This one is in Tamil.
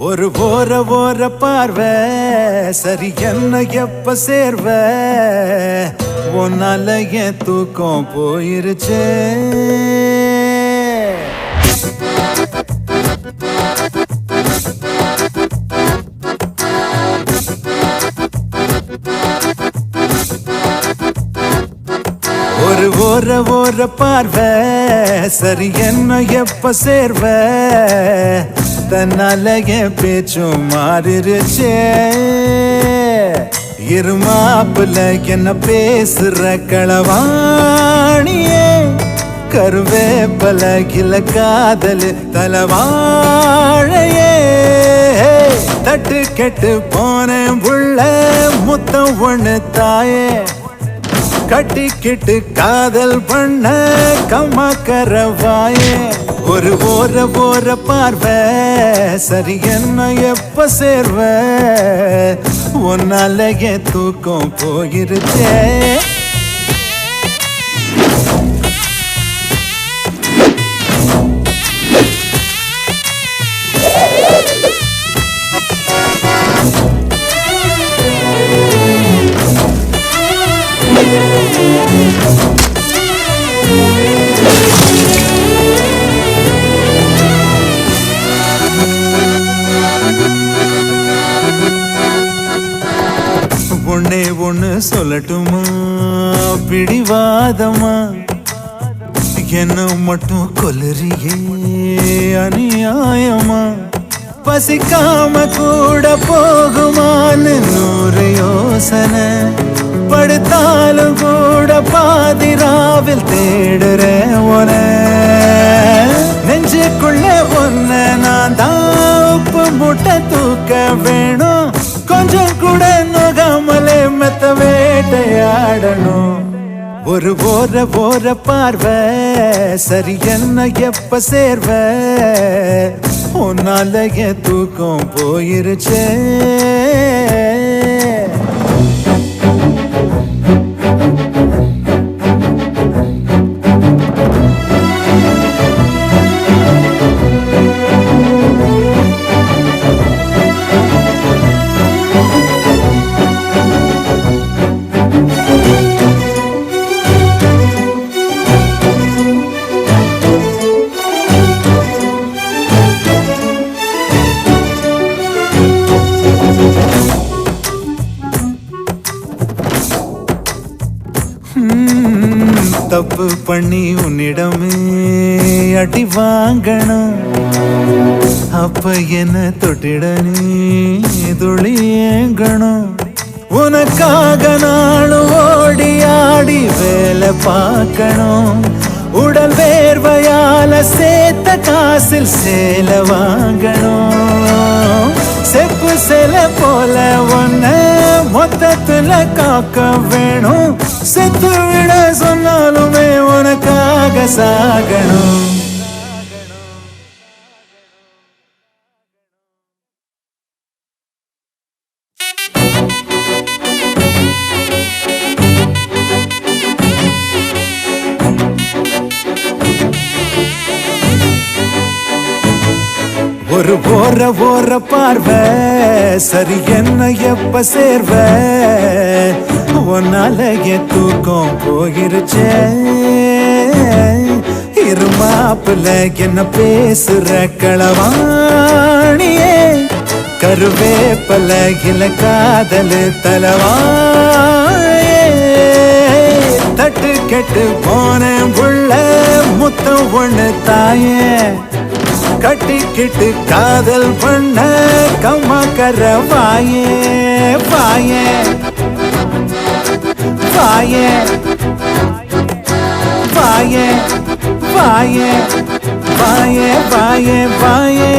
ஒரு ஓர ஓர பார்வை சரி என்ன எப்ப சேர்வ ஒன்னால என் தூக்கம் போயிருச்சே ஒரு ஓர ஓர பார்வை சரி என்ன எப்ப சேர்வ தன்னால என் பேச்சும் மாறிருச்சே இருமாப்புல என்ன பேசுற களவாணியே கருவேப்பல கிள காதல் தலவாழையே தட்டு கெட்டு போனேன் உள்ள முத்தம் ஒண்ணு தாயே கட்டிக்கிட்டு காதல் பண்ண கம்மா கரவாயே ஒரு ஓர ஓர பார்வை சரி என்ன எப்ப சேர்வ ஒன்னால என் தூக்கம் போயிருச்சே ஒன்னே ஒண்ணு சொல்லட்டுமா பிடிவாதமா என்ன மட்டும் கொல்லறியே அநியாயமா பசிக்காம கூட போகுமான்னு 100 யோசனை படுத்தாலும் கூட பாதிராவில் தேடுறேன் உன நெஞ்சுக்குள்ள ஒன்ன நான் தான் உப்பு முட்டை தூக்க வேணும் கொஞ்சம் கூட நோகாமலே மெத்த வேட்டையாடணும் ஒரு ஓர ஓர பார்வை சரி என்ன எப்ப சேர்வ உன்னால என் தூக்கம் போயிருச்சே தப்பு பண்ணி உன்னிடமே அடி வாங்கணும் அப்ப என்ன தொட்டிட நீ துளியேங்கணும் உனக்காக நாளும் ஓடி ஆடி வேலை பார்க்கணும் உடல் வேர்வையால சேர்த்த காசில் சேலை வாங்கணும் செப்பு சேல போல ஒன்ன மொத்தத்துல காக்க வேணும் செத்து விட சொன்னாலுமே உனக்காக சாகணும் ஒரு ஓர ஓர பார்வை சரி என்ன எப்ப சேர்வ ஒன்னால என் தூக்கம் போயிருச்சே இருமாப்புல என்ன பேசுற களவாணியே கருவேப்பல கிள காதல் தலவாயே தட்டு கெட்டு போனேன் உள்ள முத்தம் ஒண்ணு தாயே கட்டிக்கிட்டு காதல் பண்ண கம்மா கரவாயே வாயே வாயே வாயே வாயே வாயே வாயே வாயே